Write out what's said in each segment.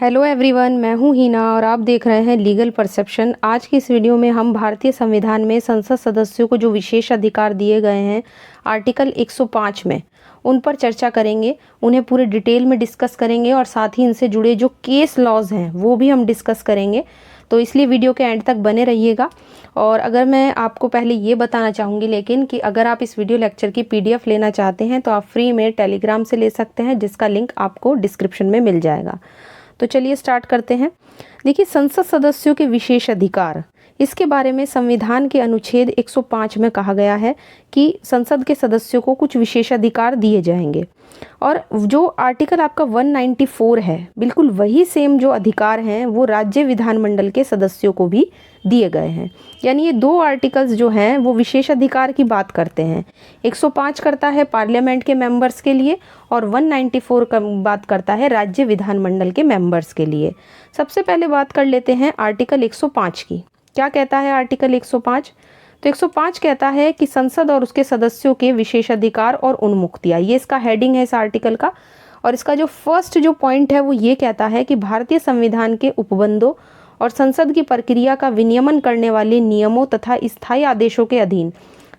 Hello everyone, मैं हूं हीना और आप देख रहे हैं लीगल परसेप्शन। आज की इस वीडियो में हम भारतीय संविधान में संसद सदस्यों को जो विशेष अधिकार दिए गए हैं आर्टिकल 105 में, उन पर चर्चा करेंगे। उन्हें पूरे डिटेल में डिस्कस करेंगे और साथ ही इनसे जुड़े जो केस लॉज हैं वो भी हम डिस्कस करेंगे। तो इसलिए वीडियो के एंड तक बने रहिएगा। और अगर मैं आपको पहले ये बताना चाहूँगी लेकिन कि अगर आप इस वीडियो लेक्चर की PDF लेना चाहते हैं तो आप फ्री में टेलीग्राम से ले सकते हैं, जिसका लिंक आपको डिस्क्रिप्शन में मिल जाएगा। तो चलिए स्टार्ट करते हैं। देखिए, संसद सदस्यों के विशेष अधिकार, इसके बारे में संविधान के अनुच्छेद 105 में कहा गया है कि संसद के सदस्यों को कुछ विशेष अधिकार दिए जाएंगे। और जो आर्टिकल आपका 194 है, बिल्कुल वही सेम जो अधिकार हैं वो राज्य विधानमंडल के सदस्यों को भी दिए गए हैं। यानी ये दो आर्टिकल्स जो हैं वो विशेष अधिकार की बात करते हैं। 105 करता है पार्लियामेंट के मेंबर्स के लिए और 194 का बात करता है राज्य विधानमंडल के मेंबर्स के लिए। सबसे पहले बात कर लेते हैं आर्टिकल 105 की। क्या कहता है आर्टिकल 105? तो 105 कहता है कि संसद और उसके सदस्यों के विशेष अधिकार और उन्मुक्तियां, ये इसका हेडिंग है इस आर्टिकल का। और इसका जो फर्स्ट जो पॉइंट है वो ये कहता है कि भारतीय संविधान के उपबंधों और संसद की प्रक्रिया का विनियमन करने वाले नियमों तथा स्थायी आदेशों के अधीन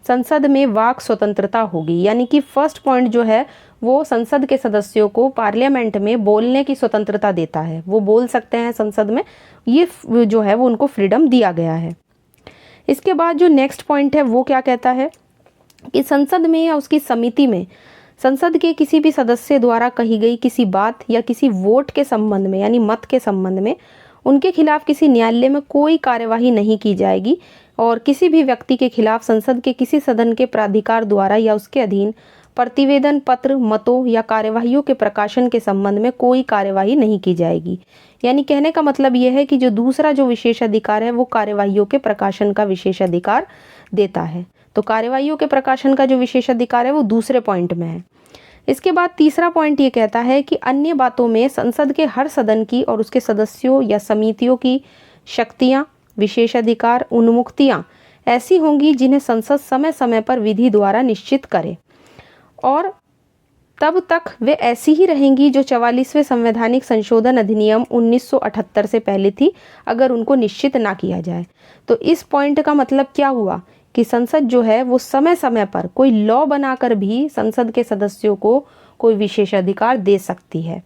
संसद में वाक स्वतंत्रता होगी। यानी कि फर्स्ट पॉइंट जो है वो संसद के सदस्यों को पार्लियामेंट में बोलने की स्वतंत्रता देता है, वो बोल सकते हैं संसद में, ये जो है वो उनको फ्रीडम दिया गया है। इसके बाद जो नेक्स्ट पॉइंट है वो क्या कहता है कि संसद में या उसकी समिति में संसद के किसी भी सदस्य द्वारा कही गई किसी बात या किसी वोट के संबंध में, यानी मत के संबंध में, उनके खिलाफ किसी न्यायालय में कोई कार्यवाही नहीं की जाएगी और किसी भी व्यक्ति के खिलाफ संसद के किसी सदन के प्राधिकार द्वारा या उसके अधीन प्रतिवेदन पत्र, मतों या कार्यवाहियों के प्रकाशन के संबंध में कोई कार्यवाही नहीं की जाएगी। यानी कहने का मतलब यह है कि जो दूसरा जो विशेष अधिकार है वो कार्यवाहियों के प्रकाशन का विशेष अधिकार देता है। तो कार्यवाहियों के प्रकाशन का जो विशेष अधिकार है वो दूसरे पॉइंट में है। इसके बाद तीसरा पॉइंट ये कहता है कि अन्य बातों में संसद के हर सदन की और उसके सदस्यों या समितियों की शक्तियाँ, विशेष अधिकार, उन्मुक्तियाँ ऐसी होंगी जिन्हें संसद समय समय पर विधि द्वारा निश्चित करे और तब तक वे ऐसी ही रहेंगी जो 44वें संवैधानिक संशोधन अधिनियम 1978 से पहले थी, अगर उनको निश्चित ना किया जाए। तो इस पॉइंट का मतलब क्या हुआ कि संसद जो है वो समय समय पर कोई लॉ बनाकर भी संसद के सदस्यों को कोई विशेष अधिकार दे सकती है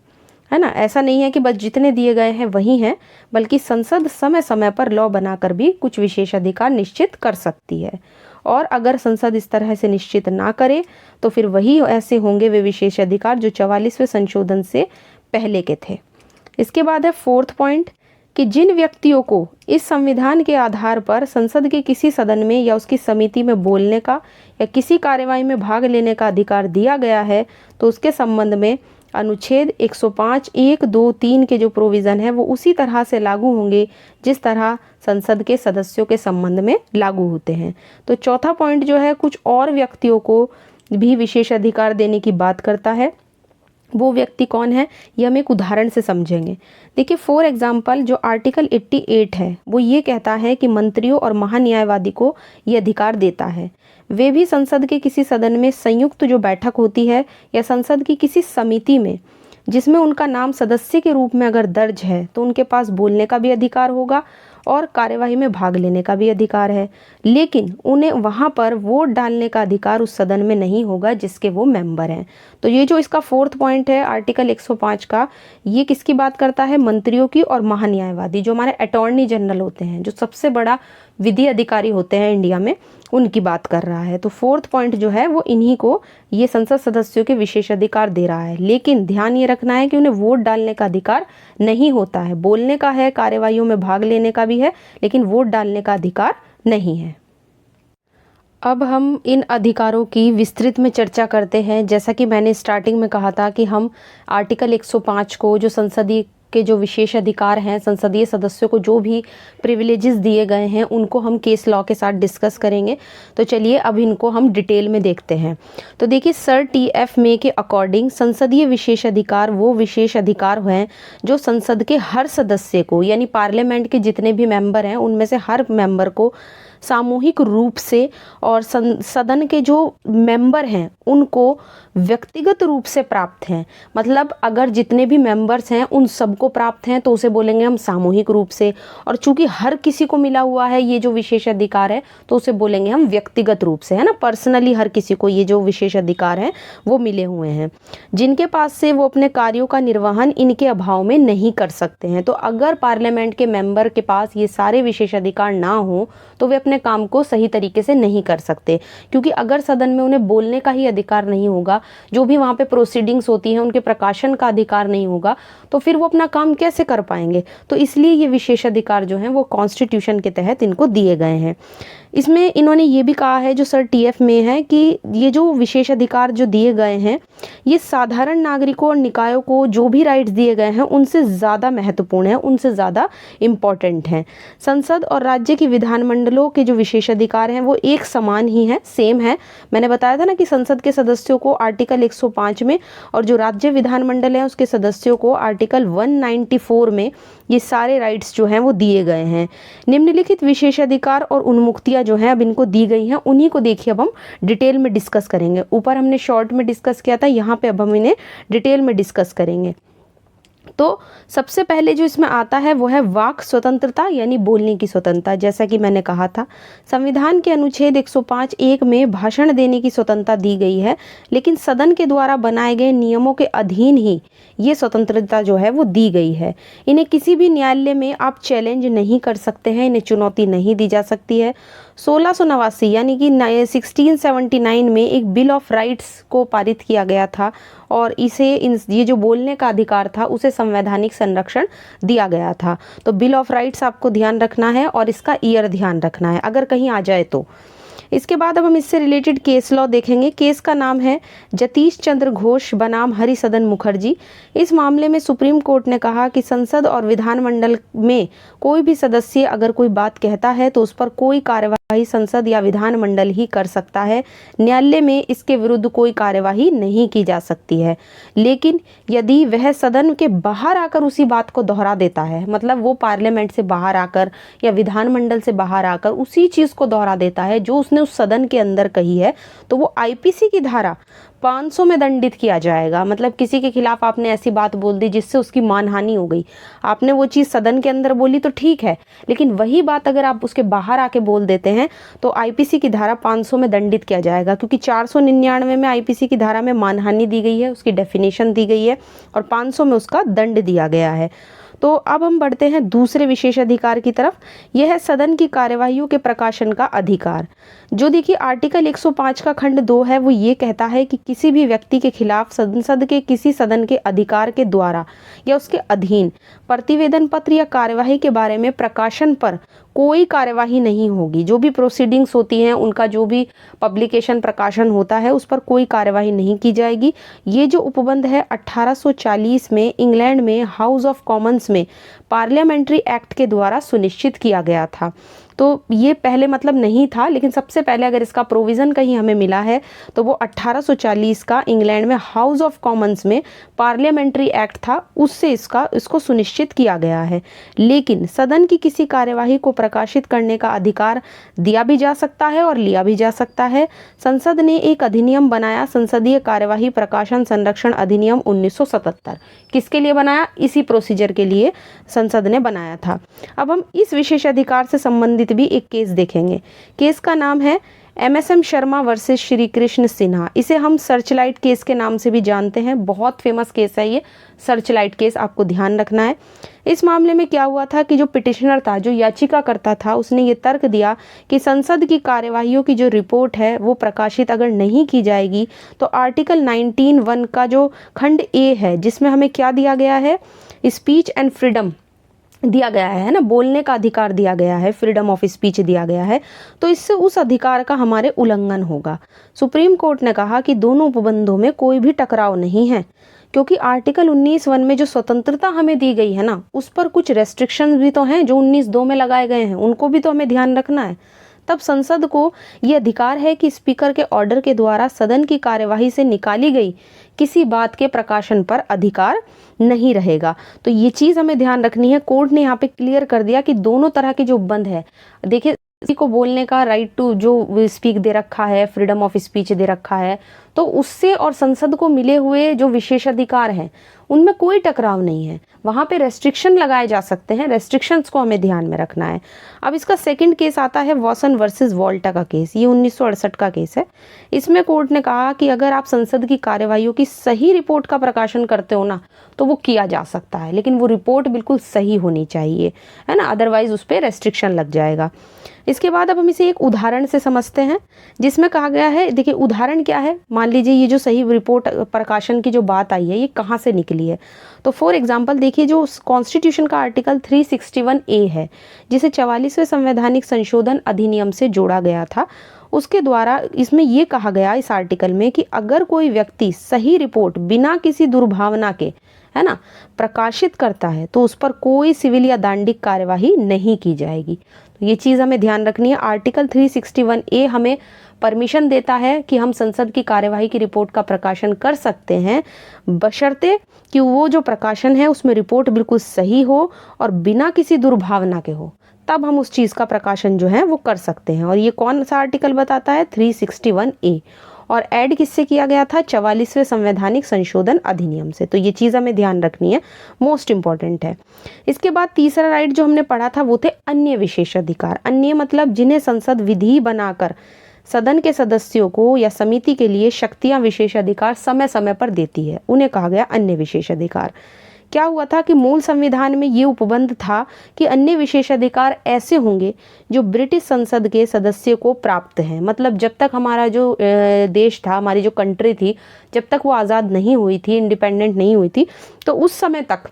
ना। ऐसा नहीं है कि बस जितने दिए गए हैं वही हैं, बल्कि संसद समय समय पर लॉ बनाकर भी कुछ विशेष अधिकार निश्चित कर सकती है। और अगर संसद इस तरह से निश्चित ना करे तो फिर वही ऐसे होंगे वे विशेष अधिकार जो 44वें संशोधन से पहले के थे। इसके बाद है फोर्थ पॉइंट कि जिन व्यक्तियों को इस संविधान के आधार पर संसद के किसी सदन में या उसकी समिति में बोलने का या किसी कार्यवाही में भाग लेने का अधिकार दिया गया है तो उसके संबंध में अनुच्छेद 105 1, 2, 3 के जो प्रोविज़न है वो उसी तरह से लागू होंगे जिस तरह संसद के सदस्यों के संबंध में लागू होते हैं। तो चौथा पॉइंट जो है कुछ और व्यक्तियों को भी विशेष अधिकार देने की बात करता है। वो व्यक्ति कौन है ये हम एक उदाहरण से समझेंगे। देखिए, फॉर एग्जाम्पल जो आर्टिकल 88 है वो ये कहता है कि मंत्रियों और महान्यायवादी को ये अधिकार देता है, वे भी संसद के किसी सदन में संयुक्त जो बैठक होती है या संसद की किसी समिति में जिसमें उनका नाम सदस्य के रूप में अगर दर्ज है तो उनके पास बोलने का भी अधिकार होगा और कार्यवाही में भाग लेने का भी अधिकार है, लेकिन उन्हें वहाँ पर वोट डालने का अधिकार उस सदन में नहीं होगा जिसके वो मेंबर हैं। तो ये जो इसका फोर्थ पॉइंट है आर्टिकल 105 का, ये किसकी बात करता है? मंत्रियों की और महान्यायवादी, जो हमारे अटॉर्नी जनरल होते हैं, जो सबसे बड़ा विधि अधिकारी होते हैं इंडिया में, उनकी बात कर रहा है। तो फोर्थ पॉइंट जो है वो इन्हीं को ये संसद सदस्यों के विशेष अधिकार दे रहा है। लेकिन ध्यान ये रखना है कि उन्हें वोट डालने का अधिकार नहीं होता है, बोलने का है, कार्यवाहियों में भाग लेने का भी है, लेकिन वोट डालने का अधिकार नहीं है। अब हम इन अधिकारों की विस्तृत में चर्चा करते हैं। जैसा कि मैंने स्टार्टिंग में कहा था कि हम आर्टिकल 105 को, जो संसदीय के जो विशेष अधिकार हैं, संसदीय सदस्यों को जो भी प्रिविलेजेस दिए गए हैं, उनको हम केस लॉ के साथ डिस्कस करेंगे। तो चलिए अब इनको हम डिटेल में देखते हैं। तो देखिए, सर TF मे के अकॉर्डिंग संसदीय विशेष अधिकार वो विशेष अधिकार हैं जो संसद के हर सदस्य को, यानी पार्लियामेंट के जितने भी मेंबर हैं उनमें से हर मेंबर को सामूहिक रूप से और सदन के जो मेंबर हैं उनको व्यक्तिगत रूप से प्राप्त हैं। मतलब अगर जितने भी मेंबर्स हैं उन सबको प्राप्त हैं तो उसे बोलेंगे हम सामूहिक रूप से, और चूंकि हर किसी को मिला हुआ है ये जो विशेष अधिकार है तो उसे बोलेंगे हम व्यक्तिगत रूप से, है ना। पर्सनली हर किसी को ये जो विशेष अधिकार हैं वो मिले हुए हैं, जिनके पास से वो अपने कार्यों का निर्वहन इनके अभाव में नहीं कर सकते हैं। तो अगर पार्लियामेंट के मेंबर के पास ये सारे विशेष अधिकार ना हो तो वे अपने काम को सही तरीके से नहीं कर सकते, क्योंकि अगर सदन में उन्हें बोलने का ही अधिकार नहीं होगा, जो भी वहाँ पे प्रोसीडिंग्स होती हैं उनके प्रकाशन का अधिकार नहीं होगा, तो फिर वो अपना काम कैसे कर पाएंगे। तो इसलिए ये विशेष अधिकार जो हैं वो कॉन्स्टिट्यूशन के तहत इनको दिए गए हैं। इसमें इन्होंने ये भी कहा है जो सर टीएफ में है कि ये जो विशेष अधिकार जो दिए गए हैं ये साधारण नागरिकों और निकायों को जो भी राइट्स दिए गए हैं उनसे ज़्यादा महत्वपूर्ण है, उनसे ज़्यादा इम्पॉर्टेंट हैं। संसद और राज्य की विधानमंडलों के जो विशेष अधिकार हैं वो एक समान ही हैं, सेम है। मैंने बताया था ना कि संसद के सदस्यों को आर्टिकल 105 में और जो राज्य विधानमंडल है उसके सदस्यों को आर्टिकल 194 में ये सारे राइट्स जो हैं वो दिए गए हैं। निम्नलिखित विशेषाधिकार और उन्मुक्तियां जो हैं अब इनको दी गई हैं, उन्हीं को देखिए अब हम डिटेल में डिस्कस करेंगे। ऊपर हमने शॉर्ट में डिस्कस किया था, यहाँ पे अब हम इन्हें डिटेल में डिस्कस करेंगे। तो सबसे पहले जो इसमें आता है वो है वाक स्वतंत्रता, यानी बोलने की स्वतंत्रता। जैसा कि मैंने कहा था संविधान के अनुच्छेद 105(1) में भाषण देने की स्वतंत्रता दी गई है, लेकिन सदन के द्वारा बनाए गए नियमों के अधीन ही ये स्वतंत्रता जो है वो दी गई है। इन्हें किसी भी न्यायालय में आप चैलेंज नहीं कर सकते हैं, इन्हें चुनौती नहीं दी जा सकती है। 1689 यानी कि 1679 में एक बिल ऑफ राइट्स को पारित किया गया था और ये जो बोलने का अधिकार था उसे संवैधानिक संरक्षण दिया गया था। तो बिल ऑफ राइट्स आपको ध्यान रखना है और इसका ईयर ध्यान रखना है अगर कहीं आ जाए तो। इसके बाद अब हम इससे रिलेटेड केस लॉ देखेंगे। केस का नाम है जतीश चंद्र घोष बनाम हरिसदन मुखर्जी। इस मामले में सुप्रीम कोर्ट ने कहा कि संसद और विधानमंडल में कोई भी सदस्य अगर कोई बात कहता है तो उस पर कोई कार्यवाही संसद या विधानमंडल ही कर सकता है, न्यायालय में इसके विरुद्ध कोई कार्यवाही नहीं की जा सकती है। लेकिन यदि वह सदन के बाहर आकर उसी बात को दोहरा देता है, मतलब वो पार्लियामेंट से बाहर आकर या विधानमंडल से बाहर आकर उसी चीज को दोहरा देता है जो उसने उस सदन के अंदर कही है, तो वो आईपीसी की धारा 500 में दंडित किया जाएगा। मतलब किसी के खिलाफ आपने ऐसी बात बोल दी जिससे उसकी मानहानि हो गई, आपने वो चीज़ सदन के अंदर बोली तो ठीक है, लेकिन वही बात अगर आप उसके बाहर आके बोल देते हैं तो आईपीसी की धारा 500 में दंडित किया जाएगा, क्योंकि 499 में आईपीसी की धारा में मानहानि दी गई है, उसकी डेफिनेशन दी गई है और 500 में उसका दंड दिया गया है। तो अब हम बढ़ते हैं दूसरे विशेष अधिकार की तरफ। यह है सदन की कार्यवाहियों के प्रकाशन का अधिकार। जो देखिए आर्टिकल 105 का खंड 2 है, वो ये कहता है कि किसी भी व्यक्ति के खिलाफ संसद के किसी सदन के अधिकार के द्वारा या उसके अधीन प्रतिवेदन पत्र या कार्यवाही के बारे में प्रकाशन पर कोई कार्यवाही नहीं होगी। जो भी प्रोसीडिंग्स होती हैं उनका जो भी पब्लिकेशन प्रकाशन होता है उस पर कोई कार्यवाही नहीं की जाएगी। ये जो उपबंध है 1840 में इंग्लैंड में हाउस ऑफ कॉमन्स में पार्लियामेंट्री एक्ट के द्वारा सुनिश्चित किया गया था। तो ये पहले मतलब नहीं था, लेकिन सबसे पहले अगर इसका प्रोविज़न कहीं हमें मिला है तो वो 1840 का इंग्लैंड में हाउस ऑफ कॉमन्स में पार्लियामेंट्री एक्ट था, उससे इसको सुनिश्चित किया गया है। लेकिन सदन की किसी कार्यवाही को प्रकाशित करने का अधिकार दिया भी जा सकता है और लिया भी जा सकता है। संसद ने एक अधिनियम बनाया, संसदीय कार्यवाही प्रकाशन संरक्षण अधिनियम 1977। किसके लिए बनाया? इसी प्रोसीजर के लिए संसद ने बनाया था। अब हम इस विशेषाधिकार से संबंधित भी एक केस देखेंगे। केस का नाम है MSM शर्मा वर्सेस श्री कृष्ण सिन्हा। इसे हम सर्चलाइट केस के नाम से भी जानते हैं, बहुत फेमस केस है ये सर्चलाइट केस, आपको ध्यान रखना है। इस मामले में क्या हुआ था कि जो पिटिशनर था, जो याचिका करता था, उसने ये तर्क दिया कि संसद की कार्यवाहियों की जो रिपोर्ट है वो प्रकाशित अगर नहीं की जाएगी तो आर्टिकल 19(1) का जो खंड ए है, जिसमें हमें क्या दिया गया है, स्पीच एंड फ्रीडम दिया गया है ना, बोलने का अधिकार दिया गया है, फ्रीडम ऑफ स्पीच दिया गया है, तो इससे उस अधिकार का हमारे उल्लंघन होगा। सुप्रीम कोर्ट ने कहा कि दोनों उपबंधों में कोई भी टकराव नहीं है, क्योंकि आर्टिकल 19(1) में जो स्वतंत्रता हमें दी गई है ना, उस पर कुछ रेस्ट्रिक्शंस भी तो हैं जो 19(2) में लगाए गए हैं, उनको भी तो हमें ध्यान रखना है। तब संसद को ये अधिकार है कि स्पीकर के ऑर्डर के द्वारा सदन की कार्यवाही से निकाली गई किसी बात के प्रकाशन पर अधिकार नहीं रहेगा। तो ये चीज़ हमें ध्यान रखनी है। कोर्ट ने यहाँ पे क्लियर कर दिया कि दोनों तरह के जो उपबंध है, देखिए किसी को बोलने का राइट टू जो स्पीक दे रखा है, फ्रीडम ऑफ स्पीच दे रखा है, तो उससे और संसद को मिले हुए जो विशेषाधिकार हैं उनमें कोई टकराव नहीं है। वहाँ पे रेस्ट्रिक्शन लगाए जा सकते हैं, रेस्ट्रिक्शंस को हमें ध्यान में रखना है। अब इसका सेकंड केस आता है वॉसन वर्सेस वॉल्टा का केस। ये 1968 का केस है। इसमें कोर्ट ने कहा कि अगर आप संसद की कार्यवाहियों की सही रिपोर्ट का प्रकाशन करते हो ना, तो वो किया जा सकता है, लेकिन वो रिपोर्ट बिल्कुल सही होनी चाहिए, है ना, अदरवाइज उस पर रेस्ट्रिक्शन लग जाएगा। इसके बाद अब हम इसे एक उदाहरण से समझते हैं, जिसमें कहा गया है, देखिए उदाहरण क्या है, मान लीजिए ये जो सही रिपोर्ट प्रकाशन की जो बात आई है ये कहाँ से निकली है। तो फॉर एग्जांपल देखिए, जो कॉन्स्टिट्यूशन का आर्टिकल 361A है, जिसे 44वें संवैधानिक संशोधन अधिनियम से जोड़ा गया था, उसके द्वारा इसमें ये कहा गया इस आर्टिकल में कि अगर कोई व्यक्ति सही रिपोर्ट बिना किसी दुर्भावना के, है ना, प्रकाशित करता है तो उस पर कोई सिविल या दंडिक कार्यवाही नहीं की जाएगी। तो ये चीज़ हमें ध्यान रखनी है। आर्टिकल 361A हमें परमिशन देता है कि हम संसद की कार्यवाही की रिपोर्ट का प्रकाशन कर सकते हैं, बशर्ते कि वो जो प्रकाशन है उसमें रिपोर्ट बिल्कुल सही हो और बिना किसी दुर्भावना के हो, तब हम उस चीज़ का प्रकाशन जो है वो कर सकते हैं। और ये कौन सा आर्टिकल बताता है? 361A। और ऐड किससे किया गया था? 44वें संवैधानिक संशोधन अधिनियम से। तो ये चीज़ हमें ध्यान रखनी है, मोस्ट इंपॉर्टेंट है। इसके बाद तीसरा राइट जो हमने पढ़ा था वो थे अन्य विशेषाधिकार। अन्य मतलब जिन्हें संसद विधि बनाकर सदन के सदस्यों को या समिति के लिए शक्तियां, विशेषाधिकार समय समय पर देती है, उन्हें कहा गया अन्य विशेषाधिकार। क्या हुआ था कि मूल संविधान में ये उपबंध था कि अन्य विशेषाधिकार ऐसे होंगे जो ब्रिटिश संसद के सदस्य को प्राप्त हैं। मतलब जब तक हमारा जो देश था, हमारी जो कंट्री थी, जब तक वो आज़ाद नहीं हुई थी, इंडिपेंडेंट नहीं हुई थी, तो उस समय तक,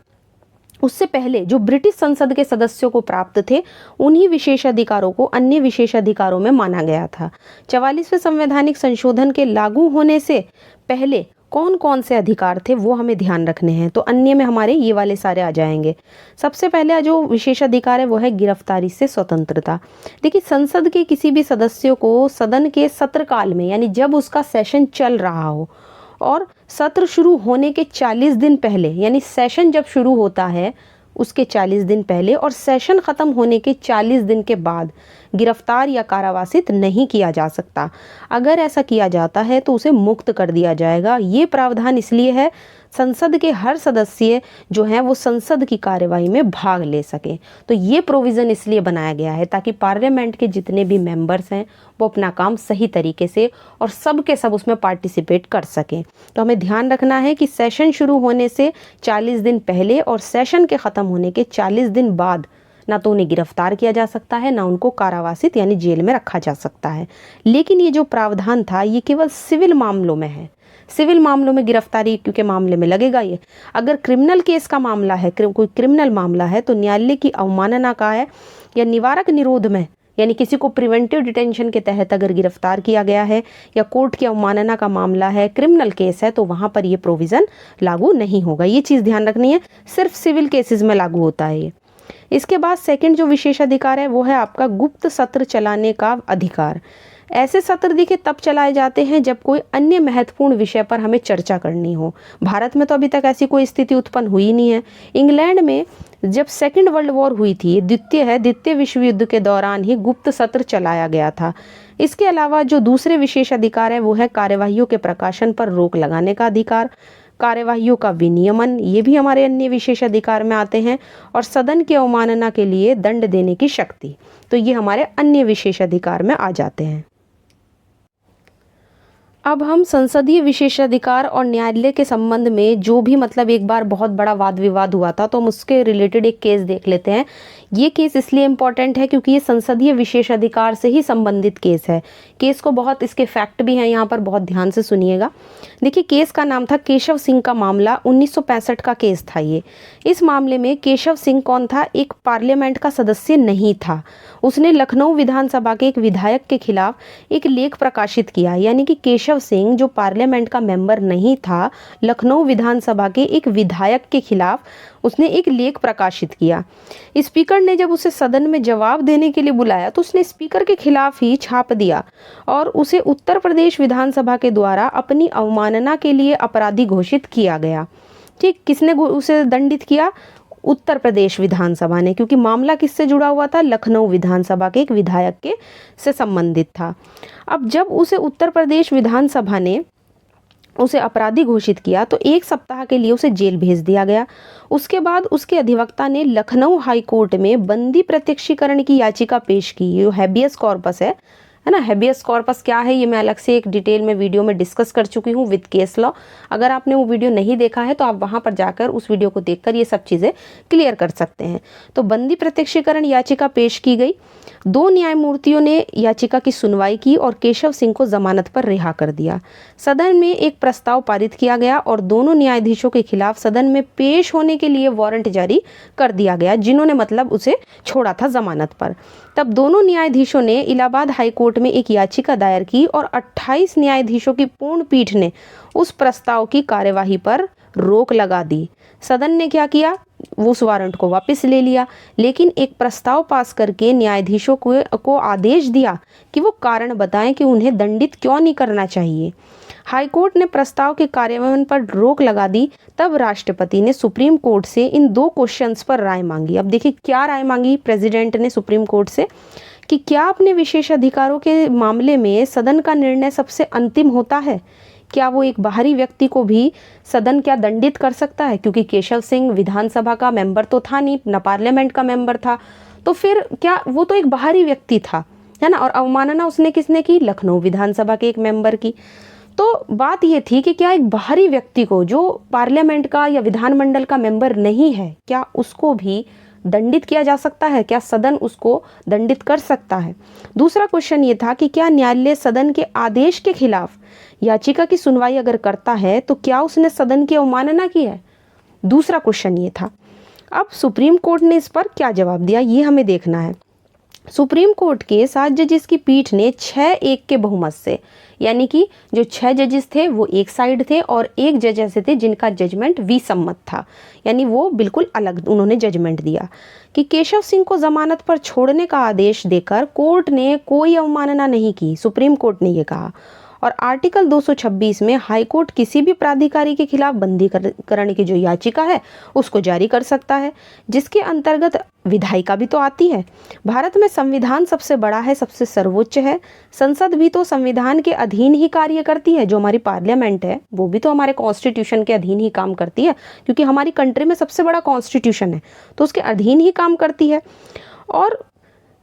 उससे पहले जो ब्रिटिश संसद के सदस्यों को प्राप्त थे, उन्हीं विशेषाधिकारों को अन्य विशेषाधिकारों में माना गया था। 44वें संवैधानिक संशोधन के लागू होने से पहले कौन कौन से अधिकार थे वो हमें ध्यान रखने हैं। तो अन्य में हमारे ये वाले सारे आ जाएंगे। सबसे पहले जो विशेषाधिकार है वो है गिरफ्तारी से स्वतंत्रता। देखिए, संसद के किसी भी सदस्य को सदन के सत्र काल में, यानी जब उसका सेशन चल रहा हो और सत्र शुरू होने के 40 दिन पहले, यानी सेशन जब शुरू होता है उसके 40 दिन पहले और सेशन ख़त्म होने के 40 दिन के बाद गिरफ्तार या कारावासित नहीं किया जा सकता। अगर ऐसा किया जाता है तो उसे मुक्त कर दिया जाएगा। ये प्रावधान इसलिए है, संसद के हर सदस्य जो हैं वो संसद की कार्यवाही में भाग ले सकें। तो ये प्रोविज़न इसलिए बनाया गया है ताकि पार्लियामेंट के जितने भी मेंबर्स हैं वो अपना काम सही तरीके से और सब के सब उसमें पार्टिसिपेट कर सकें। तो हमें ध्यान रखना है कि सेशन शुरू होने से 40 दिन पहले और सेशन के ख़त्म होने के 40 दिन बाद ना तो उन्हें गिरफ्तार किया जा सकता है, ना उनको कारावासित यानी जेल में रखा जा सकता है। लेकिन ये जो प्रावधान था ये केवल सिविल मामलों में है। सिविल मामलों में गिरफ्तारी क्योंकि मामले में लगेगा ये। अगर क्रिमिनल केस का मामला है, कोई क्रिमिनल मामला है, तो न्यायालय की अवमानना का है या निवारक निरोध में, यानी किसी को प्रिवेंटिव डिटेंशन के तहत अगर गिरफ्तार किया गया है या कोर्ट की अवमानना का मामला है, क्रिमिनल केस है, तो वहाँ पर ये प्रोविज़न लागू नहीं होगा। ये चीज़ ध्यान रखनी है, सिर्फ सिविल केसेस में लागू होता है ये। इसके बाद सेकंड जो विशेषाधिकार है वो है आपका गुप्त सत्र चलाने का अधिकार। ऐसे सत्र देखिए तब चलाए जाते हैं जब कोई अन्य महत्वपूर्ण विषय पर हमें चर्चा करनी हो। भारत में तो अभी तक ऐसी कोई स्थिति उत्पन्न हुई नहीं है। इंग्लैंड में जब सेकंड वर्ल्ड वॉर हुई थी, द्वितीय विश्व युद्ध के दौरान ही गुप्त सत्र चलाया गया था। इसके अलावा जो दूसरे विशेषाधिकार है वो है कार्यवाहियों के प्रकाशन पर रोक लगाने का अधिकार, कार्यवाहियों का विनियमन, ये भी हमारे अन्य विशेषाधिकार में आते हैं, और सदन की अवमानना के लिए दंड देने की शक्ति। तो ये हमारे अन्य विशेषाधिकार में आ जाते हैं। अब हम संसदीय विशेषाधिकार और न्यायालय के संबंध में जो भी मतलब एक बार बहुत बड़ा वाद विवाद हुआ था, तो हम उसके रिलेटेड एक केस देख लेते हैं। ये केस इसलिए इम्पॉर्टेंट है क्योंकि ये संसदीय विशेषाधिकार से ही संबंधित केस है। केस को बहुत, इसके फैक्ट भी हैं यहाँ पर, बहुत ध्यान से सुनिएगा। देखिए, केस का नाम था केशव सिंह का मामला। 1965 का केस था ये। इस मामले में केशव सिंह कौन था? एक पार्लियामेंट का सदस्य नहीं था। उसने लखनऊ विधानसभा के एक विधायक के खिलाफ एक लेख प्रकाशित किया, यानी कि केशव सिंह जो पार्लियामेंट का मेंबर नहीं था, लखनऊ विधानसभा के एक विधायक के खिलाफ उसने एक लेख प्रकाशित किया। स्पीकर ने जब उसे सदन में जवाब देने के लिए बुलाया तो उसने स्पीकर के खिलाफ ही छाप दिया और उसे उत्तर प्रदेश विधानसभा के द्वारा अपनी अवमानना के लिए अपराधी घोषित किया गया। ठीक, किसने उसे दंडित किया? उत्तर प्रदेश विधानसभा ने, क्योंकि मामला किससे जुड़ा हुआ था, लखनऊ विधानसभा के एक विधायक के से संबंधित था। अब जब उसे उत्तर प्रदेश विधानसभा ने उसे अपराधी घोषित किया तो 1 सप्ताह के लिए उसे जेल भेज दिया गया। उसके बाद उसके अधिवक्ता ने लखनऊ हाई कोर्ट में बंदी प्रत्यक्षीकरण की याचिका पेश की। ये हैबियस कॉर्पस है ना। हैबियस कॉर्पस क्या है ये मैं अलग से एक डिटेल में वीडियो में डिस्कस कर चुकी हूँ विद केस लॉ। अगर आपने वो वीडियो नहीं देखा है तो आप वहाँ पर जाकर उस वीडियो को देखकर ये सब चीज़ें क्लियर कर सकते हैं। तो बंदी प्रत्यक्षीकरण याचिका पेश की गई। 2 न्यायमूर्तियों ने याचिका की सुनवाई की और केशव सिंह को जमानत पर रिहा कर दिया। सदन में एक प्रस्ताव पारित किया गया और दोनों न्यायाधीशों के खिलाफ सदन में पेश होने के लिए वारंट जारी कर दिया गया, जिन्होंने मतलब उसे छोड़ा था जमानत पर। तब दोनों न्यायाधीशों ने इलाहाबाद हाई कोर्ट में एक याचिका दायर की और 28 न्यायाधीशों की पूर्ण पीठ ने उस प्रस्ताव की कार्यवाही पर रोक लगा दी। सदन ने क्या किया, वो उस वारंट को वापस ले लिया, लेकिन एक प्रस्ताव पास करके न्यायाधीशों को आदेश दिया कि वो कारण बताएं कि उन्हें दंडित क्यों नहीं करना चाहिए। हाईकोर्ट ने प्रस्ताव के कार्यान्वयन पर रोक लगा दी। तब राष्ट्रपति ने सुप्रीम कोर्ट से इन 2 क्वेश्चंस पर राय मांगी। अब देखिए क्या राय मांगी प्रेसिडेंट ने सुप्रीम कोर्ट से कि क्या अपने विशेष अधिकारों के मामले में सदन का निर्णय सबसे अंतिम होता है? क्या वो एक बाहरी व्यक्ति को भी सदन क्या दंडित कर सकता है? क्योंकि केशव सिंह विधानसभा का मेंबर तो था नहीं, न पार्लियामेंट का मेंबर था, तो फिर क्या वो तो एक बाहरी व्यक्ति था, है ना। और अवमानना उसने किसने की, लखनऊ विधानसभा के एक मेंबर की। तो बात ये थी कि क्या एक बाहरी व्यक्ति को जो पार्लियामेंट का या विधानमंडल का मेंबर नहीं है, क्या उसको भी दंडित किया जा सकता है? क्या सदन उसको दंडित कर सकता है? दूसरा क्वेश्चन ये था कि क्या न्यायालय सदन के आदेश के खिलाफ याचिका की सुनवाई अगर करता है तो क्या उसने सदन की अवमानना की है? दूसरा क्वेश्चन ये था। अब सुप्रीम कोर्ट ने इस पर क्या जवाब दिया ये हमें देखना है। सुप्रीम कोर्ट के 7 जजेस की पीठ ने 6-1 के बहुमत से, यानी कि जो 6 जजेस थे वो एक साइड थे और 1 जज ऐसे थे जिनका जजमेंट विसम्मत था, यानी वो बिल्कुल अलग उन्होंने जजमेंट दिया कि केशव सिंह को जमानत पर छोड़ने का आदेश देकर कोर्ट ने कोई अवमानना नहीं की। सुप्रीम कोर्ट ने ये कहा। और आर्टिकल 226 में हाईकोर्ट किसी भी प्राधिकारी के खिलाफ बंदीकरण की जो याचिका है उसको जारी कर सकता है, जिसके अंतर्गत विधायिका भी तो आती है। भारत में संविधान सबसे बड़ा है, सबसे सर्वोच्च है। संसद भी तो संविधान के अधीन ही कार्य करती है। जो हमारी पार्लियामेंट है वो भी तो हमारे कॉन्स्टिट्यूशन के अधीन ही काम करती है, क्योंकि हमारी कंट्री में सबसे बड़ा कॉन्स्टिट्यूशन है तो उसके अधीन ही काम करती है। और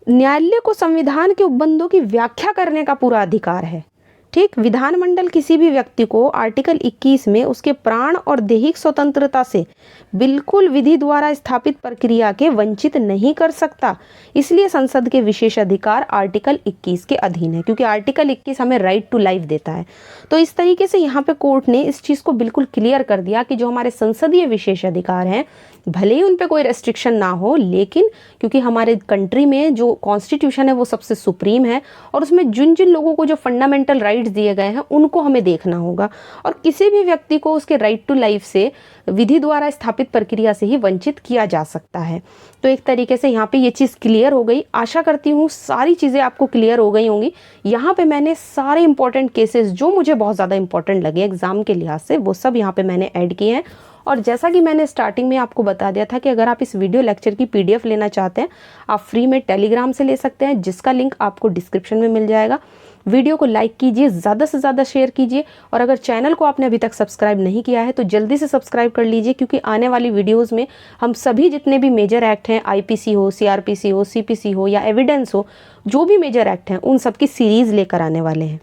न्यायालय को संविधान के उपबंधों की व्याख्या करने का पूरा अधिकार है। ठीक, विधानमंडल किसी भी व्यक्ति को आर्टिकल 21 में उसके प्राण और दैहिक स्वतंत्रता से बिल्कुल विधि द्वारा स्थापित प्रक्रिया के वंचित नहीं कर सकता। इसलिए संसद के विशेष अधिकार आर्टिकल 21 के अधीन है, क्योंकि आर्टिकल 21 हमें राइट टू लाइफ देता है। तो इस तरीके से यहाँ पे कोर्ट ने इस चीज़ को बिल्कुल क्लियर कर दिया कि जो हमारे संसदीय विशेष अधिकार हैं भले ही उन पे कोई रेस्ट्रिक्शन ना हो, लेकिन क्योंकि हमारे कंट्री में जो कॉन्स्टिट्यूशन है वो सबसे सुप्रीम है और उसमें जिन जिन लोगों को जो फंडामेंटल राइट्स दिए गए हैं उनको हमें देखना होगा। और किसी भी व्यक्ति को उसके राइट टू लाइफ से विधि द्वारा स्थापित प्रक्रिया से ही वंचित किया जा सकता है। तो एक तरीके से यहाँ पे ये चीज़ क्लियर हो गई। आशा करती हूँ सारी चीज़ें आपको क्लियर हो गई होंगी। यहाँ पे मैंने सारे इंपॉर्टेंट केसेस जो मुझे बहुत ज़्यादा इंपॉर्टेंट लगे एग्जाम के लिहाज से वो सब यहाँ पे मैंने ऐड किए हैं। और जैसा कि मैंने स्टार्टिंग में आपको बता दिया था कि अगर आप इस वीडियो लेक्चर की PDF लेना चाहते हैं आप फ्री में टेलीग्राम से ले सकते हैं, जिसका लिंक आपको डिस्क्रिप्शन में मिल जाएगा। वीडियो को लाइक कीजिए, ज़्यादा से ज़्यादा शेयर कीजिए और अगर चैनल को आपने अभी तक सब्सक्राइब नहीं किया है तो जल्दी से सब्सक्राइब कर लीजिए, क्योंकि आने वाली वीडियोज़ में हम सभी जितने भी मेजर एक्ट हैं, IPC हो, CRPC हो, CPC हो या एविडेंस हो, जो भी मेजर एक्ट हैं उन सब की सीरीज़ लेकर आने वाले हैं।